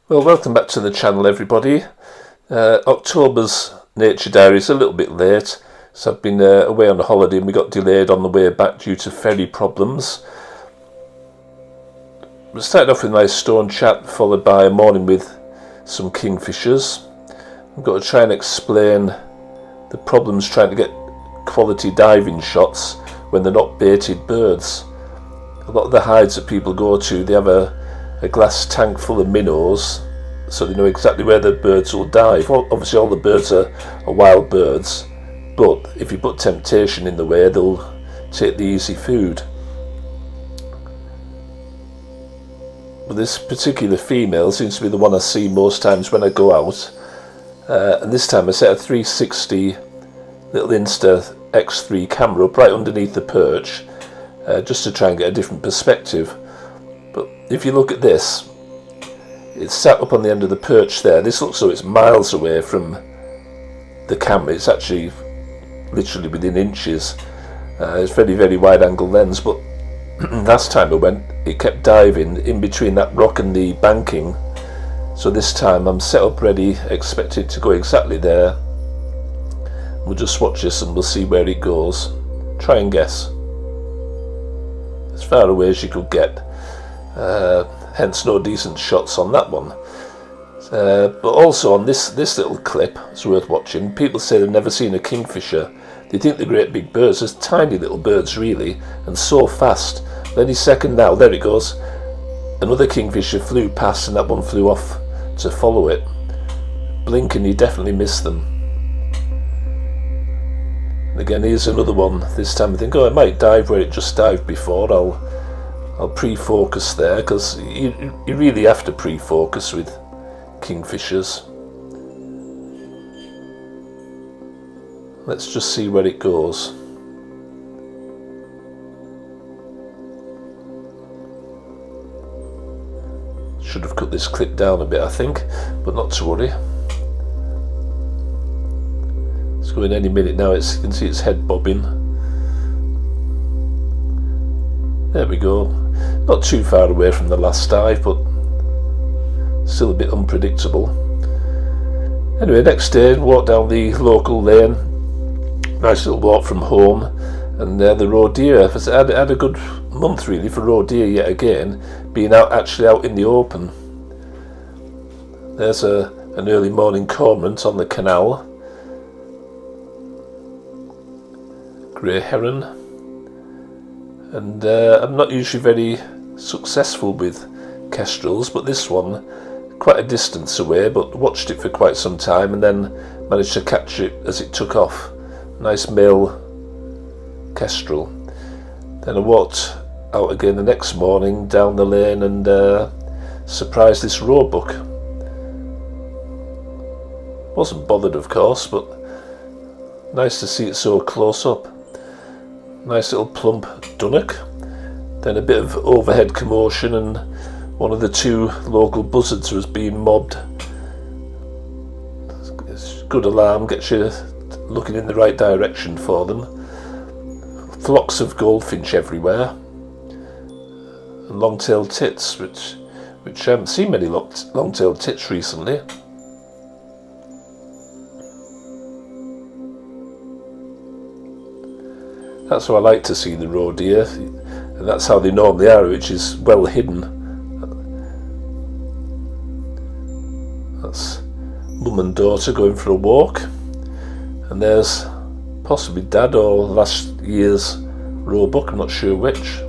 Well, welcome back to the channel, everybody. October's nature diary is a little bit late, so I've been away on a holiday and we got delayed on the way back due to ferry problems. We started off with a nice stone chat, followed by a morning with some kingfishers. I've got to try and explain the problems trying to get quality diving shots when they're not baited birds. A lot of the hides that people go to, they have a glass tank full of minnows, so they know exactly where the birds will dive. Well, obviously all the birds are wild birds, but if you put temptation in the way, they'll take the easy food. But this particular female seems to be the one I see most times when I go out, and this time I set a 360 little Insta X3 camera up right underneath the perch, just to try and get a different perspective. But if you look at this, it's sat up on the end of the perch there. This looks so it's miles away from the camera. It's actually literally within inches. It's very, very wide angle lens, but last time I went, it kept diving in between that rock and the banking. So this time I'm set up ready, expect it to go exactly there. We'll just watch this and we'll see where it goes. Try and guess. As far away as you could get. Hence no decent shots on that one. But also on this little clip, it's worth watching. People say they've never seen a kingfisher. They think they're great big birds. They're tiny little birds really, and so fast. Any second now, there it goes. Another kingfisher flew past and that one flew off to follow it. Blink and you definitely miss them. And again, here's another one. This time I think, oh, it might dive where it just dived before. I'll pre-focus there, because you really have to pre-focus with kingfishers. Let's just see where it goes. Should have cut this clip down a bit, I think, but not to worry. It's going any minute now. You can see its head bobbing. There we go. Not too far away from the last dive, but still a bit unpredictable. Anyway, next day, walked down the local lane. Nice little walk from home, and the roe deer. I've had a good month really for roe deer yet again, being actually out in the open. There's an early morning cormorant on the canal. Grey heron. And I'm not usually very successful with kestrels, but this one, quite a distance away, but watched it for quite some time and then managed to catch it as it took off. Nice male kestrel. Then I walked out again the next morning down the lane and surprised this roebuck. Wasn't bothered, of course, but nice to see it so close up. Nice little plump dunnock. Then a bit of overhead commotion and one of the two local buzzards was being mobbed. It's a good alarm, gets you looking in the right direction for them. Flocks of goldfinch everywhere. And long-tailed tits, which I haven't seen many long-tailed tits recently. That's how I like to see the roe deer, and that's how they normally are, which is well hidden. That's mum and daughter going for a walk, and there's possibly dad or last year's roebuck, I'm not sure which.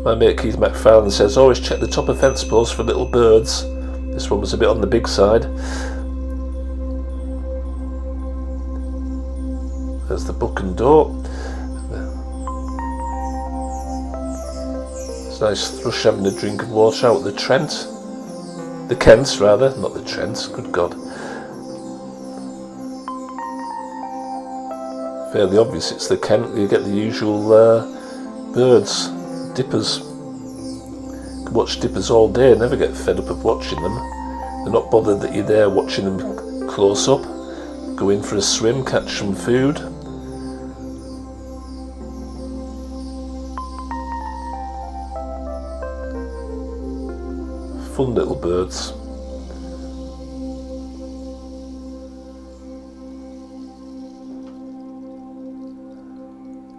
My mate Keith McFarlane says always check the top of fence posts for little birds. This one was a bit on the big side. There's the buck and doe. Nice thrush having a drink of water out of the Trent. The Kent rather, not the Trent, good God. Fairly obvious it's the Kent. You get the usual birds, dippers. You can watch dippers all day, never get fed up of watching them. They're not bothered that you're there watching them close up. Go in for a swim, catch some food. Fun little birds.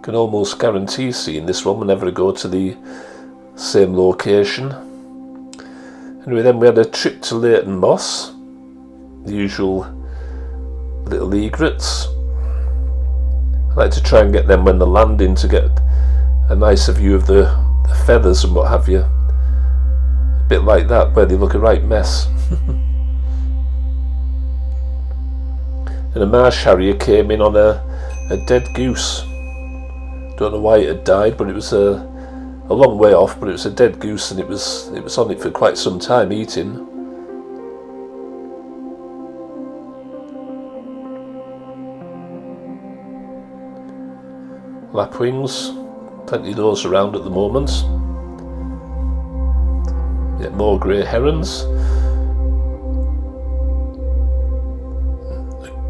Can almost guarantee seeing this one whenever I go to the same location. Anyway, then we had a trip to Leighton Moss, the usual little egrets. I like to try and get them when they're landing to get a nicer view of the feathers and what have you. A bit like that, where they look a right mess. And a marsh harrier came in on a dead goose. Don't know why it had died, but it was a long way off, but it was a dead goose, and it was on it for quite some time eating. Lapwings, plenty of those around at the moment. Yet more grey herons.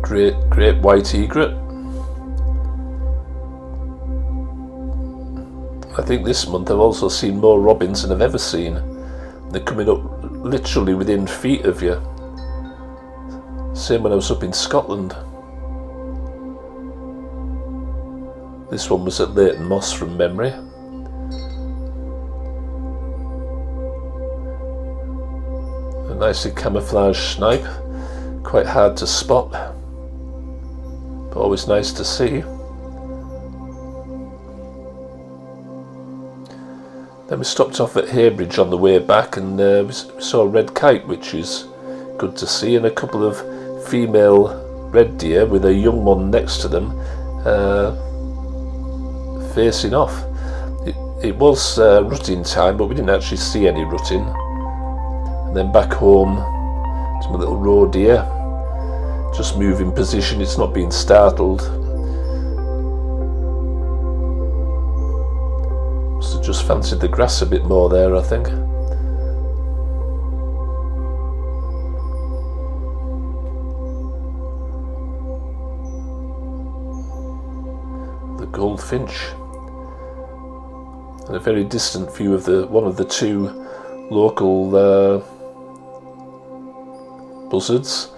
Great white egret. I think this month I've also seen more robins than I've ever seen. They're coming up literally within feet of you. Same when I was up in Scotland. This one was at Leighton Moss from memory. A nicely camouflaged snipe, quite hard to spot, but always nice to see. Then we stopped off at Heybridge on the way back, and we saw a red kite, which is good to see, and a couple of female red deer with a young one next to them, facing off. It was rutting time, but we didn't actually see any rutting. And then back home to my little roe deer, just moving position, it's not being startled. Must have just fancied the grass a bit more there, I think. The goldfinch. And a very distant view of one of the two local buzzards.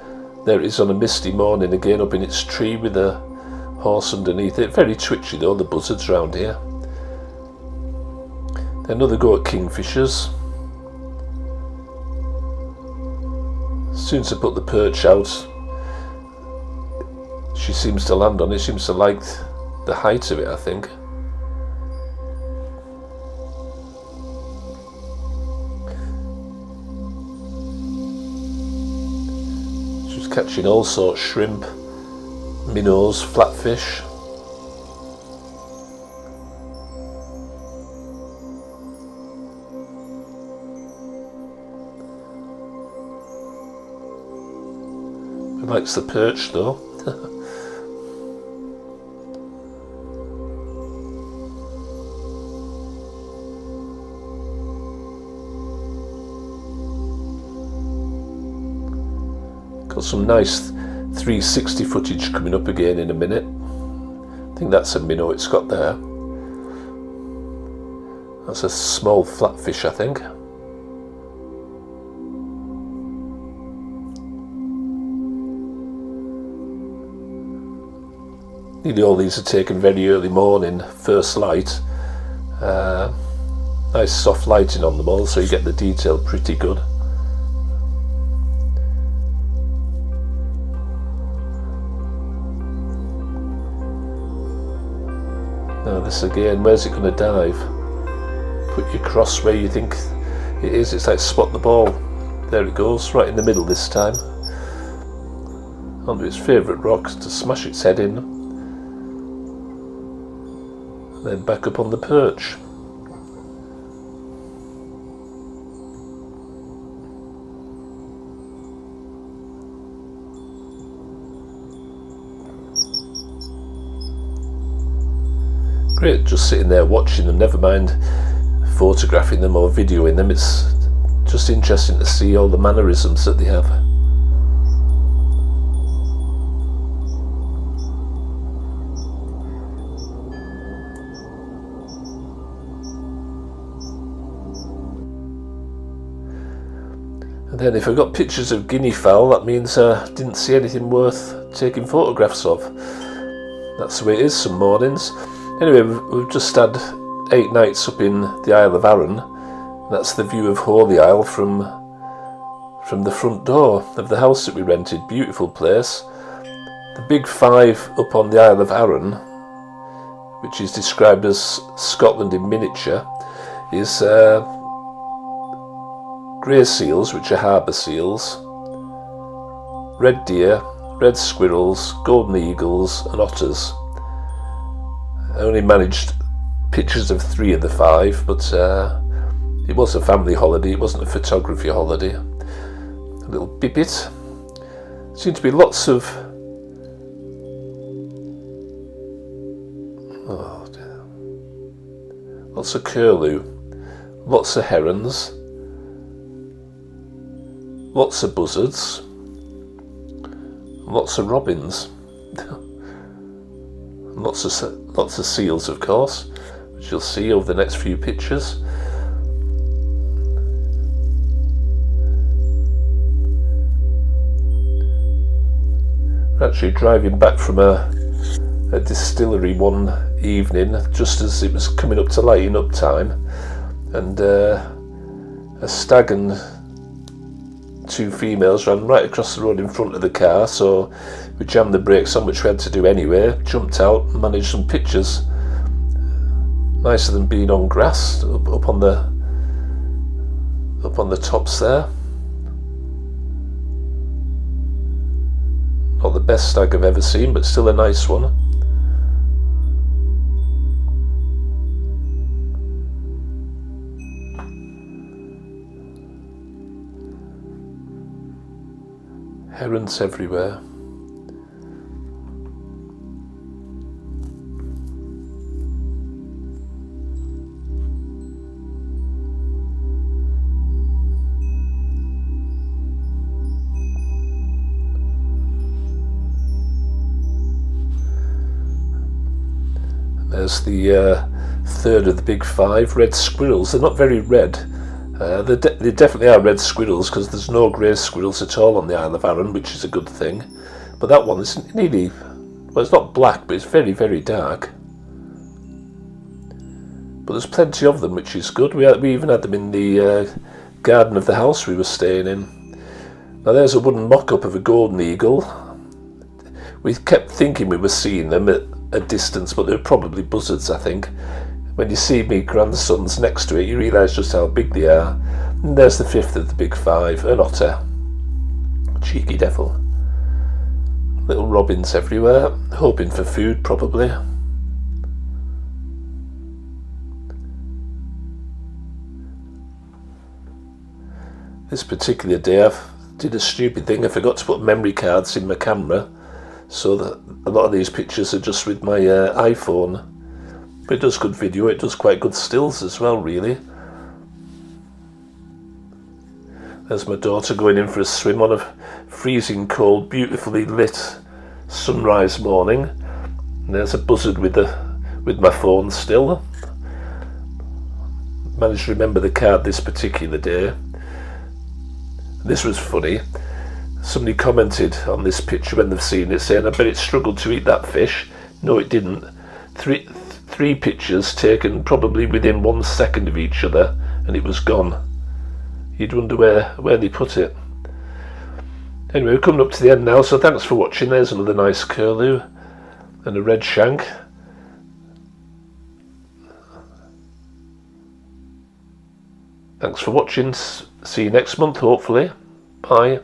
There it is on a misty morning again, up in its tree with a horse underneath it. Very twitchy though, the buzzards around here. Then another go at kingfishers. As soon as I put the perch out, she seems to land on it. She seems to like the height of it, I think. Catching all sorts, shrimp, minnows, flatfish. He likes the perch though. Got some nice 360 footage coming up again in a minute. I think that's a minnow it's got there. That's a small flatfish, I think. Nearly all these are taken very early morning, first light. Nice soft lighting on them all, so you get the detail pretty good. Now this again, where's it going to dive? Put your cross where you think it is. It's like spot the ball. There it goes, right in the middle this time. Onto its favourite rock to smash its head in. And then back up on the perch. Great, just sitting there watching them, never mind photographing them or videoing them. It's just interesting to see all the mannerisms that they have. And then if I got pictures of guinea fowl, that means I didn't see anything worth taking photographs of. That's the way it is some mornings. Anyway, we've just had 8 nights up in the Isle of Arran. That's the view of Holy Isle from the front door of the house that we rented. Beautiful place. The Big Five up on the Isle of Arran, which is described as Scotland in miniature, is grey seals, which are harbour seals, red deer, red squirrels, golden eagles and otters. I only managed pictures of 3 of the 5, but it was a family holiday, it wasn't a photography holiday. A little bibbit. Seemed to be lots of curlew, lots of herons, lots of buzzards, lots of robins, lots of seals, of course, which you'll see over the next few pictures. We're actually driving back from a distillery one evening, just as it was coming up to lighting up time, and a stag and 2 females ran right across the road in front of the car, so we jammed the brakes on, which we had to do anyway, jumped out and managed some pictures. Nicer than being on grass up on the tops there. Not the best stag I've ever seen, but still a nice one. Herons everywhere. There's the 3rd of the Big Five, red squirrels. They're not very red. They definitely are red squirrels, because there's no grey squirrels at all on the Isle of Arran, which is a good thing. But that one is nearly, well, it's not black, but it's very, very dark. But there's plenty of them, which is good. We even had them in the garden of the house we were staying in. Now there's a wooden mock-up of a golden eagle. We kept thinking we were seeing them at a distance, but they're probably buzzards, I think. When you see me grandsons next to it, you realise just how big they are. And there's the 5th of the Big Five, an otter. Cheeky devil. Little robins everywhere, hoping for food probably. This particular day I did a stupid thing. I forgot to put memory cards in my camera, so that a lot of these pictures are just with my iPhone. But it does good video, it does quite good stills as well, really. There's my daughter going in for a swim on a freezing cold, beautifully lit sunrise morning. And there's a buzzard with my phone still. Managed to remember the card this particular day. This was funny. Somebody commented on this picture when they've seen it, saying, I bet it struggled to eat that fish. No, it didn't. Three pictures taken probably within 1 second of each other, and it was gone. You'd wonder where they put it. Anyway, we're coming up to the end now, so thanks for watching. There's another nice curlew and a red shank. Thanks for watching. See you next month, hopefully. Bye.